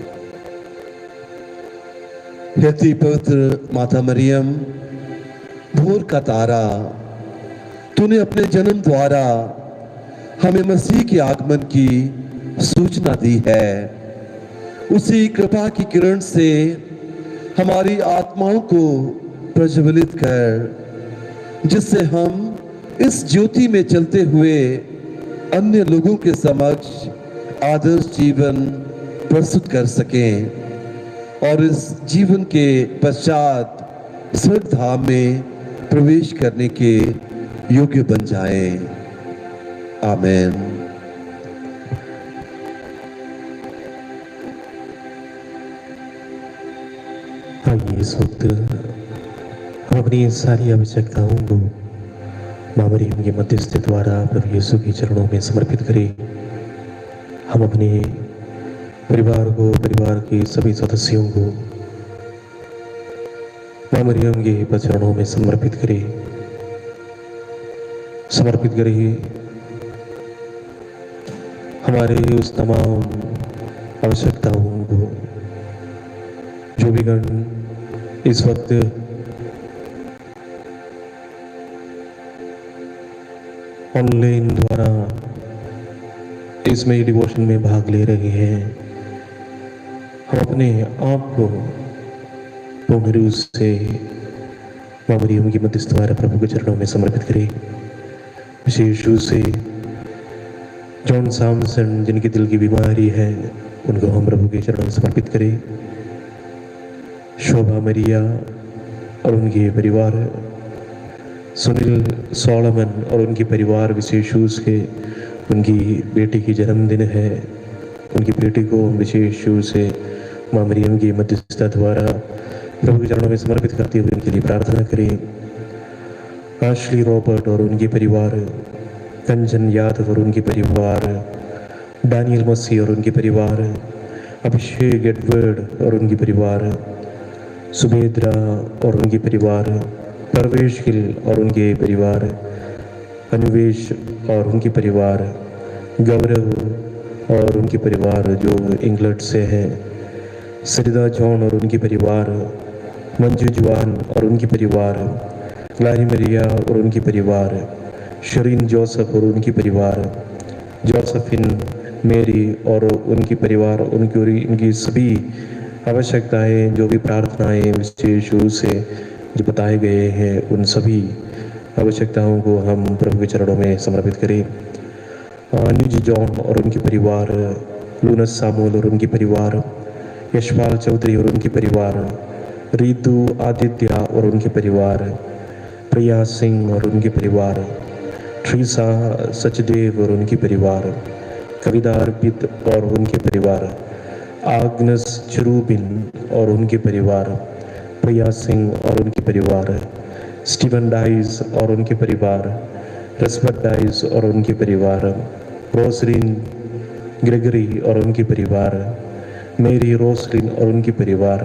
हेती पवित्र माता मरियम, भोर का तारा, तूने अपने जन्म द्वारा हमें मसीह के आगमन की सूचना दी है। उसी कृपा की किरण से हमारी आत्माओं को प्रज्वलित कर, जिससे हम इस ज्योति में चलते हुए अन्य लोगों के समक्ष आदर्श जीवन प्रस्तुत कर सकें और इस जीवन के पश्चात स्वर्ग धाम में प्रवेश करने के योग्य बन जाएं। आमीन। आइए इस वक्त हम अपनी सारी आवश्यकताओं को मां मरियम के मध्यस्थ द्वारा प्रभु यीशु के चरणों में समर्पित करें। हम अपने परिवार को, परिवार के सभी सदस्यों को मां मरियम के चरणों में समर्पित करें। हमारे उस तमाम आवश्यकताओं को जो भी गण इस वक्त ऑनलाइन द्वारा इसमें डिवोशन में भाग ले रहे हैं, हम अपने आप को पूर्ण रूप से मां मरियम की मध्यस्थ द्वारा प्रभु के चरणों में समर्पित करें। विशेष रूप से जॉन सैमसन जिनकी दिल की बीमारी है, उनको हम प्रभु के चरणों में समर्पित करें। शोभा मरिया और उनके परिवार, सुनील सोलमन और उनके परिवार, विशेष रूप से उनकी बेटी की जन्मदिन है, उनकी बेटी को विशेष रूप से मां मरियम की मध्यस्थता द्वारा प्रभु के चरणों में समर्पित करते हुए उनके लिए प्रार्थना करें। आशली रॉबर्ट और उनके परिवार, कंचन यादव और उनके परिवार, डैनियल मसी और उनके परिवार, अभिषेक एडवर्ड और उनके परिवार, सुभेद्रा और उनके परिवार, परवेश गिल और उनके परिवार, अनुवेश और उनके परिवार, गौरव और उनके परिवार जो इंग्लैंड से हैं, सरिदा जॉन और उनके परिवार, मंजू जवान और उनके परिवार, क्लारी मरिया और उनके परिवार, शरीन जोसेफ और उनके परिवार, जोसेफिन मेरी और उनके परिवार, उनकी सभी आवश्यकताएं, जो भी प्रार्थनाएं विशेष रूप से जो बताए गए हैं, उन सभी आवश्यकताओं को हम प्रभु के चरणों में समर्पित करें। निजी जॉन और उनके परिवार, लूनस सामुएल और उनके परिवार, यशपाल चौधरी और उनके परिवार, रितु आदित्य और उनके परिवार, प्रिया सिंह और उनके परिवार, ट्रीसा सचदेव और उनके परिवार, कविता अर्पित और उनके परिवार, आग्नस चरूबिन और उनके परिवार, प्रिया सिंह और उनके परिवार, स्टीवन डाइस और उनके परिवार, रसबत डाइस और उनके परिवार, रोसलिन ग्रेगरी और उनके परिवार, मेरी रोसलिन और उनके परिवार,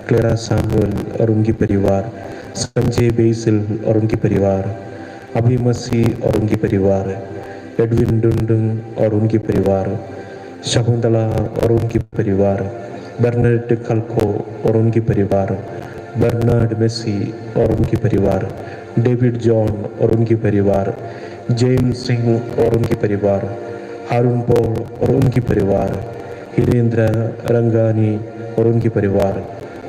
क्लेरा सैमुअल और उनके परिवार, संजय बेसिल और उनके परिवार, अभी मसीह और उनके परिवार, एडविन डुंडुंग और उनके परिवार, शकुंतला और उनके परिवार, बर्नार्ड खलखो और उनके परिवार, बर्नार्ड मेसी और उनके परिवार, डेविड जॉन और उनके परिवार, जेम्स सिंह और उनके परिवार, हारून पॉल और उनके परिवार, हिरेंद्र रंगानी और उनके परिवार,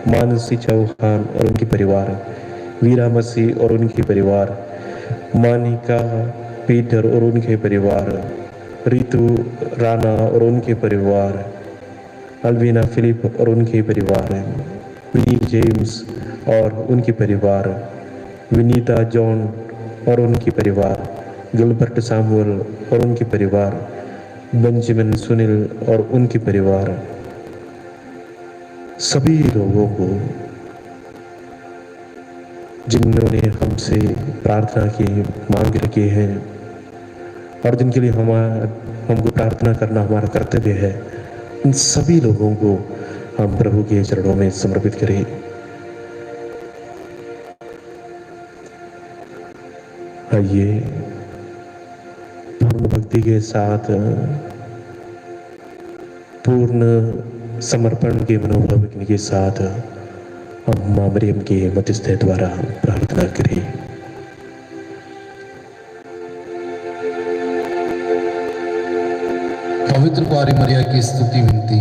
मानसी चौहान और उनके परिवार, वीरा मसीह और उनके परिवार, मानिका पीटर और उनके परिवार, रितु राणा और उनके परिवार, अल्वीना फिलिप और उनके परिवार, वीर जेम्स और उनके परिवार, विनीता जॉन और उनके परिवार, गिलबर्ट सामुअल और उनके परिवार, बेंजामिन सुनील और उनके परिवार, सभी लोगों को जिन्होंने हमसे प्रार्थना की मांग रखी है और जिनके लिए हमको प्रार्थना करना हमारा कर्तव्य है, उन सभी लोगों को हम प्रभु के चरणों में समर्पित करें। आइए पूर्ण भक्ति के साथ, पूर्ण समर्पण के मनोभाव के साथ हम मां मरियम के मध्यस्थता द्वारा प्रार्थना करें। पवित्र कुंवारी मरिया की स्तुति विनती।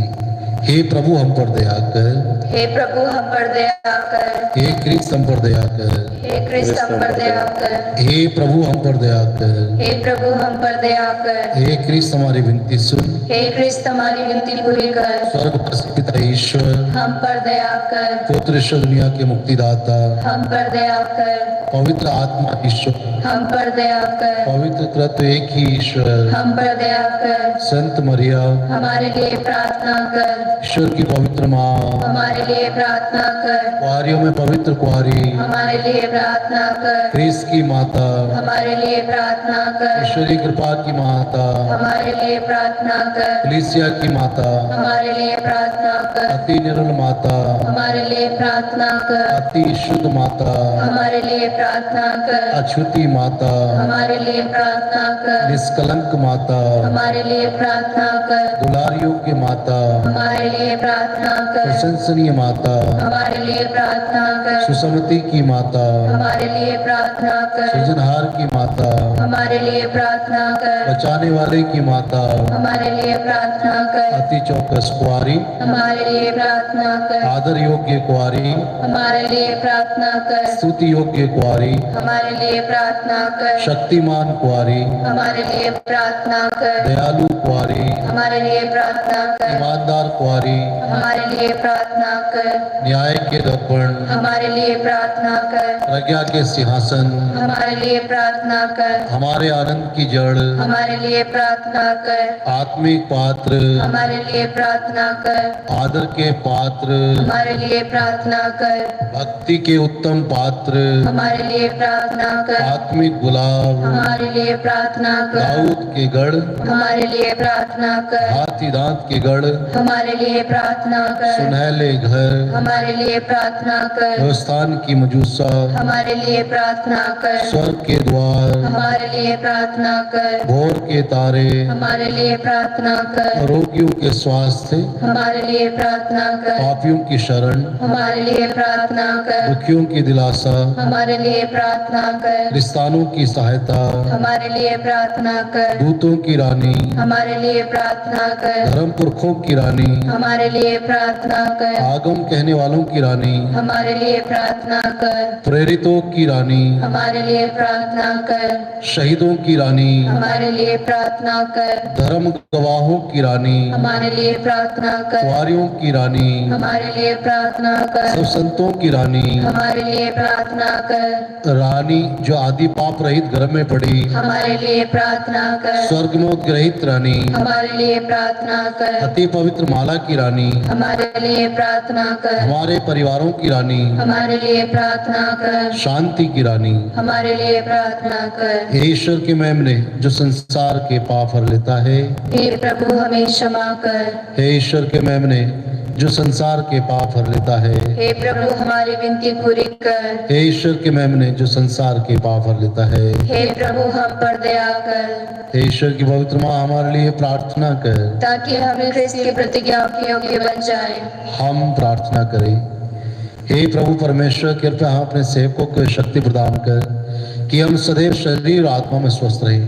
हे प्रभु हम पर दया कर, हे प्रभु हम पर दया कर, हे क्रिस्त हम पर दया कर, हे क्रिस्त हम पर दया कर, हे प्रभु हम पर दया कर, हे प्रभु हम पर दया कर, हे क्रिस्त हमारी विनती सुन, हे क्रिस्त हमारी विनती पूरी कर, स्वर्ग पर पिता ईश्वर, हम पर दया कर, पुत्र ईश्वर दुनिया के मुक्तिदाता, हम पर दया कर, पवित्र आत्मा ईश्वर, हम पर दया कर, पवित्र तत्व एक ही ईश्वर, हम पर दया कर, संत मरिया, हमारे लिए प्रार्थना कर, ईश्वर की पवित्र माँ, हमारे लिए प्रार्थना कर, कुंवारियों में पवित्र कुंवारी, हमारे लिए प्रार्थना कर, क्रिस्त की माता, हमारे लिए प्रार्थना कर, ईश्वरी कृपा की माता, हमारे लिए प्रार्थना कर, कलीसिया की माता, हमारे लिए प्रार्थना कर, अति निर्मल माता, हमारे लिए प्रार्थना कर, अति शुद्ध माता, हमारे लिए प्रार्थना कर, अछूती माता, हमारे लिए प्रार्थना कर, निष्कलंक माता, हमारे लिए प्रार्थना कर, दुलारियों की माता, हमारे लिए प्रार्थना कर, प्रशंसनीय माता, हमारे लिए प्रार्थना कर, सुसमति की माता, हमारे लिए प्रार्थना कर, सृजनहार की माता, हमारे लिए प्रार्थना कर, बचाने वाले की माता, हमारे लिए प्रार्थना कर, अति चौकस कुंवारी, हमारे लिए प्रार्थना कर, आदर योग्य कुंवारी, हमारे लिए प्रार्थना कर, स्तुति योग्य कुंवारी, हमारे लिए प्रार्थना कर, शक्तिमान कुंवारी, हमारे लिए प्रार्थना कर, दयालु कुंवारी, हमारे लिए प्रार्थना कर, ईमानदार कुंवारी, हमारे लिए प्रार्थना कर, न्याय के दर्पण, हमारे लिए प्रार्थना कर, प्रज्ञा के सिंहासन, हमारे लिए प्रार्थना कर, हमारे आनंद की जड़, हमारे लिए प्रार्थना कर, आत्मिक पात्र, हमारे लिए प्रार्थना कर, आदर के पात्र, हमारे लिए प्रार्थना कर, भक्ति के उत्तम पात्र, हमारे लिए प्रार्थना कर, आत्मिक गुलाब, हमारे लिए प्रार्थना कर, दाऊद के गढ़, हमारे लिए प्रार्थना कर, हाथी दांत के गढ़, हमारे लिए प्रार्थना कर, सुनहले घर, हमारे लिए प्रार्थना कर, हिंदुस्तान की मजूसा, हमारे लिए प्रार्थना कर, स्वर्ग के द्वार, हमारे लिए प्रार्थना कर, भोर के तारे, हमारे लिए प्रार्थना कर, रोगियों के स्वास्थ्य, हमारे लिए प्रार्थना कर, पापियों की शरण, हमारे लिए प्रार्थना कर, दुखियों की दिलासा, हमारे लिए प्रार्थना कर, रिश्तानों की सहायता, हमारे लिए प्रार्थना कर, दूतों की रानी, हमारे लिए प्रार्थना कर, धर्म पुरखों की रानी, हमारे लिए प्रार्थना कर, आगम कहने वालों की रानी, हमारे लिए प्रार्थना कर, प्रेरितों की रानी, हमारे लिए प्रार्थना कर, शहीदों की रानी, हमारे लिए प्रार्थना कर, धर्म गवाहों की रानी, हमारे लिए प्रार्थना कर, कुंवारियों की रानी, हमारे लिए प्रार्थना कर, सब संतों की रानी, हमारे लिए प्रार्थना कर, रानी जो आदि पाप रहित घर में पड़ी, हमारे लिए प्रार्थना कर, स्वर्ग में उत्ग्रहित रानी, हमारे लिए प्रार्थना कर, अति पवित्र माला की रानी, हमारे लिए प्रार्थना कर, हमारे परिवारों की रानी, हमारे लिए प्रार्थना कर, शांति की रानी, हमारे लिए प्रार्थना कर, हे ईश्वर के मेमने जो संसार के पाप हर लेता है, हे प्रभु हमें क्षमा कर, हे ईश्वर के मेमने जो संसार के पाप हर लेता है, हे प्रभु हमारी विनती पूरी कर, हे ईश्वर के मेमने जो संसार के पाप हर लेता है, हे प्रभु हम पर दया कर, हे ईश्वर की पवित्र माँ हमारे लिए प्रार्थना कर। ताकि हम क्रिस्त की प्रतिज्ञा के योग्य बन जाएं। हम प्रार्थना करें। हे प्रभु परमेश्वर, कृपया हम अपने सेवकों को शक्ति प्रदान कर कि हम सदैव शरीर और आत्मा में स्वस्थ रहें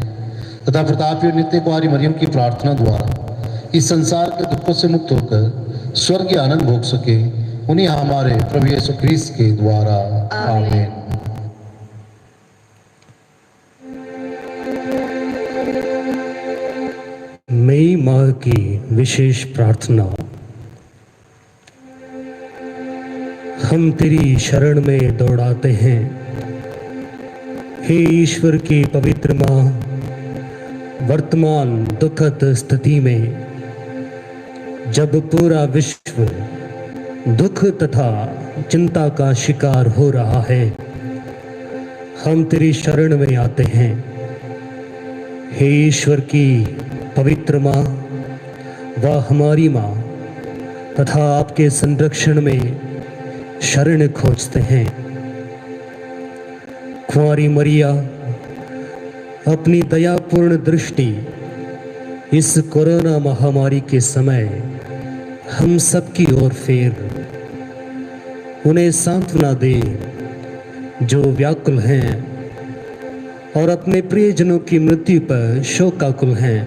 तथा प्रतापी नित्य कुंवारी मरियम की प्रार्थना द्वारा इस संसार के दुखों से मुक्त होकर स्वर्गीय आनंद भोग सके। उन्हीं हमारे प्रभु यीशु ख्रीस्त के द्वारा आमीन। मई माह की विशेष प्रार्थना। हम तेरी शरण में दौड़ाते हैं। हे ईश्वर की पवित्र माँ, वर्तमान दुखद स्थिति में जब पूरा विश्व दुख तथा चिंता का शिकार हो रहा है, हम तेरी शरण में आते हैं। हे ईश्वर की पवित्र माँ व हमारी माँ तथा आपके संरक्षण में शरण खोजते हैं। कुंवारी मरिया अपनी दयापूर्ण दृष्टि इस कोरोना महामारी के समय हम सबकी ओर फेर उन्हें सांत्वना दे जो व्याकुल हैं और अपने प्रियजनों की मृत्यु पर शोकाकुल हैं,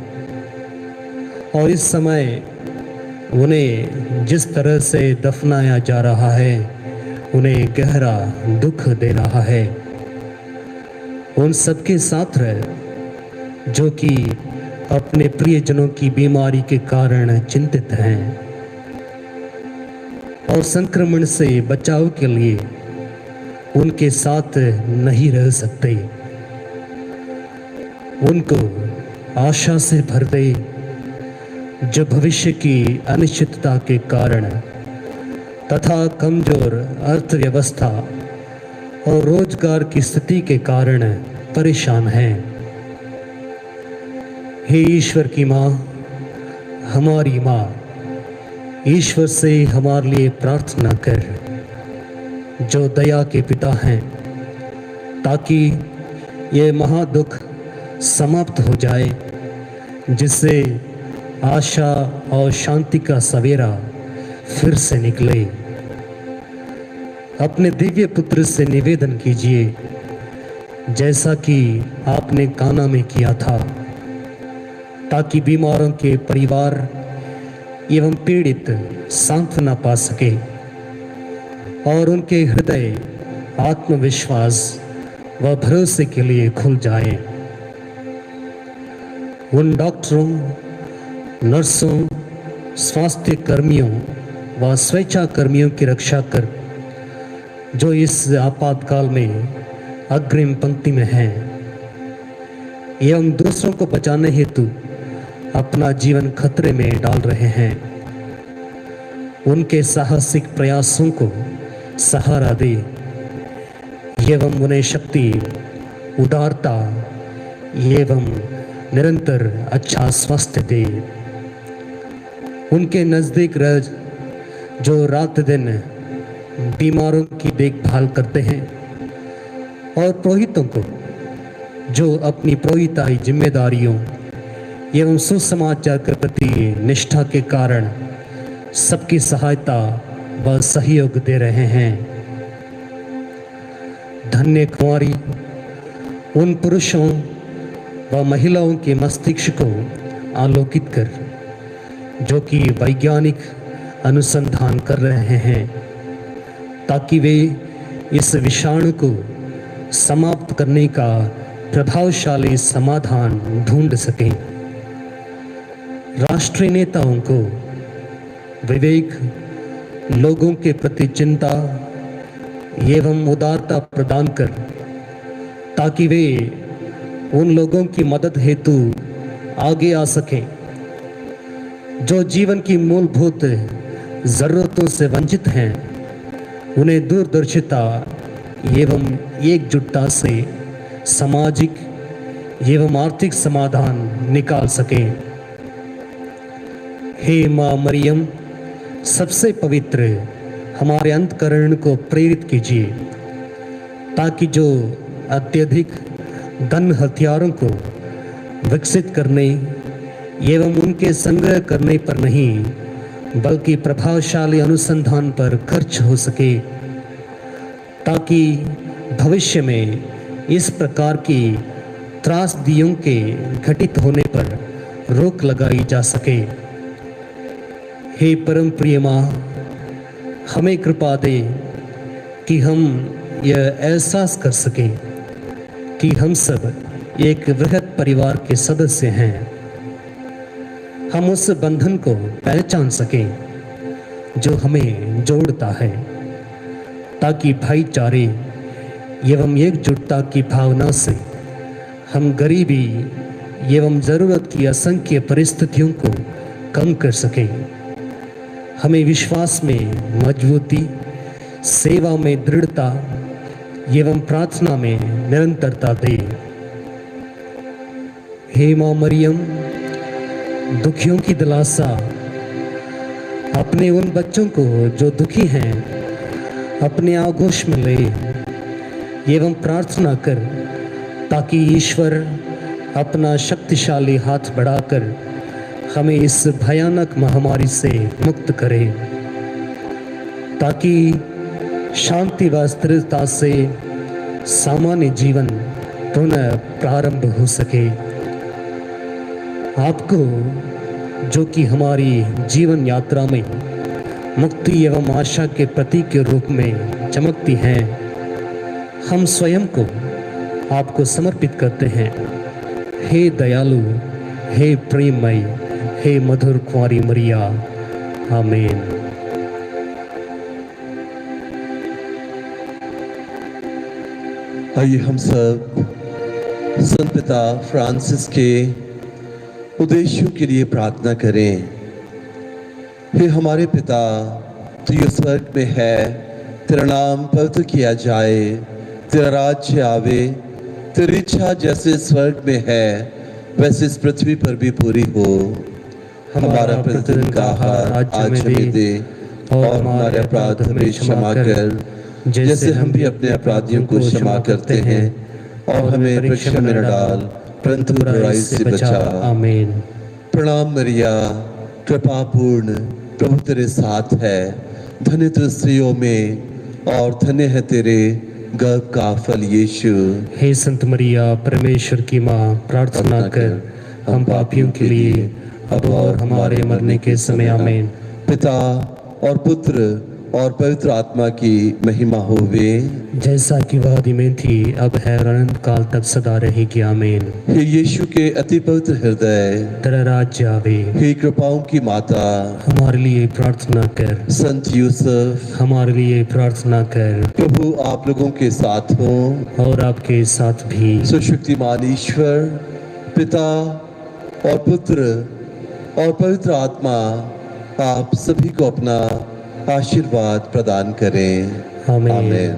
और इस समय उन्हें जिस तरह से दफनाया जा रहा है उन्हें गहरा दुख दे रहा है। उन सबके साथ रह जो कि अपने प्रियजनों की बीमारी के कारण चिंतित हैं और संक्रमण से बचाव के लिए उनके साथ नहीं रह सकते। उनको आशा से भर दे जो भविष्य की अनिश्चितता के कारण तथा कमजोर अर्थव्यवस्था और रोजगार की स्थिति के कारण परेशान हैं। हे ईश्वर की माँ, हमारी माँ, ईश्वर से हमारे लिए प्रार्थना कर जो दया के पिता हैं, ताकि ये महादुख समाप्त हो जाए, जिससे आशा और शांति का सवेरा फिर से निकले। अपने दिव्य पुत्र से निवेदन कीजिए, जैसा कि आपने काना में किया था, ताकि बीमारों के परिवार एवं पीड़ित सांत्वना पा सके और उनके हृदय आत्मविश्वास व भरोसे के लिए खुल जाए। उन डॉक्टरों, नर्सों, स्वास्थ्य कर्मियों व स्वेच्छा कर्मियों की रक्षा कर जो इस आपातकाल में अग्रिम पंक्ति में हैं एवं दूसरों को बचाने हेतु अपना जीवन खतरे में डाल रहे हैं। उनके साहसिक प्रयासों को सहारा दे एवं उन्हें शक्ति, उदारता एवं निरंतर अच्छा स्वास्थ्य दे। उनके नज़दीक रह जो रात दिन बीमारों की देखभाल करते हैं और पुरोहितों को जो अपनी पुरोहिताई जिम्मेदारियों एवं सुसमाचार के प्रति निष्ठा के कारण सबकी सहायता व सहयोग दे रहे हैं। धन्य कुंवारी उन पुरुषों व महिलाओं के मस्तिष्क को आलोकित कर जो कि वैज्ञानिक अनुसंधान कर रहे हैं, ताकि वे इस विषाणु को समाप्त करने का प्रभावशाली समाधान ढूंढ सकें। राष्ट्रीय नेताओं को विवेक, लोगों के प्रति चिंता एवं उदारता प्रदान कर, ताकि वे उन लोगों की मदद हेतु आगे आ सकें जो जीवन की मूलभूत जरूरतों से वंचित हैं। उन्हें दूरदर्शिता एवं एकजुटता से सामाजिक एवं आर्थिक समाधान निकाल सकें। हे माँ मरियम, सबसे पवित्र हमारे अंतःकरण को प्रेरित कीजिए, ताकि जो अत्यधिक धन हथियारों को विकसित करने एवं उनके संग्रह करने पर नहीं बल्कि प्रभावशाली अनुसंधान पर खर्च हो सके, ताकि भविष्य में इस प्रकार की त्रासदियों के घटित होने पर रोक लगाई जा सके। हे परम प्रिय माँ, हमें कृपा दे कि हम यह एहसास कर सकें कि हम सब एक वृहद परिवार के सदस्य हैं। हम उस बंधन को पहचान सकें जो हमें जोड़ता है ताकि भाईचारे एवं एकजुटता की भावना से हम गरीबी एवं ज़रूरत की असंख्य परिस्थितियों को कम कर सकें। हमें विश्वास में मजबूती, सेवा में दृढ़ता एवं प्रार्थना में निरंतरता दे। हे माँ मरियम, दुखियों की दिलासा, अपने उन बच्चों को जो दुखी हैं अपने आगोश में ले एवं प्रार्थना कर ताकि ईश्वर अपना शक्तिशाली हाथ बढ़ाकर हमें इस भयानक महामारी से मुक्त करे, ताकि शांति व स्थिरता से सामान्य जीवन पुनः प्रारंभ हो सके। आपको, जो कि हमारी जीवन यात्रा में मुक्ति एवं आशा के प्रतीक के रूप में चमकती हैं, हम स्वयं को आपको समर्पित करते हैं। हे दयालु, हे प्रेममय, हे मधुर कुंवारी मरिया, आमीन। आइए हम सब संत पिता फ्रांसिस के उद्देश्यों के लिए प्रार्थना करें। हे हमारे पिता, तू जो स्वर्ग में है, तेरा नाम पवित्र किया जाए, तेरा राज्य आवे, तेरी इच्छा जैसे स्वर्ग में है वैसे इस पृथ्वी पर भी पूरी हो। हमारा प्रतिदिन का आहार आज हमें दे और हमारे अपराध हमें क्षमा कर, जैसे हम भी अपने अपराधियों को क्षमा करते हैं, और हमें परीक्षा में न डाल परंतु बुराई से बचा। आमीन। प्रणाम मरिया, कृपा पूर्ण, प्रभु तेरे साथ है, धन्य तू स्त्रियों में और धन्य है तेरे गर्भ का फल यीशु। हे संत मरिया, परमेश्वर की माँ, प्रार्थना कर हम पापियों के लिए अब और हमारे मरने के समय। आमीन। पिता और पुत्र और पवित्र आत्मा की महिमा होवे, जैसा कि वह आदि में थी, अब है और अनंत काल तक सदा रहेगी। आमीन। हे यीशु के अति पवित्र हृदय, तेरा राज्य आवे, हे कृपाओं की माता, हमारे लिए प्रार्थना कर। संत यूसुफ, हमारे लिए प्रार्थना कर। प्रभु आप लोगों के साथ हो और आपके साथ भी। सुशक्तिमान ईश्वर पिता और पुत्र और पवित्र आत्मा आप सभी को अपना आशीर्वाद प्रदान करें। आमीन। आमीन।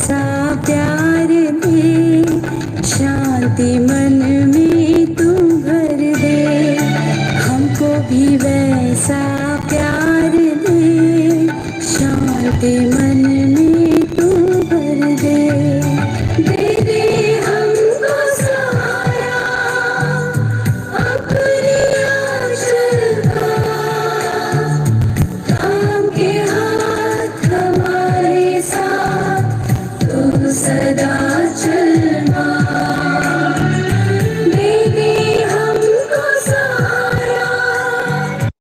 वैसा प्यार दे, शांति मन में तू भर दे, हमको भी वैसा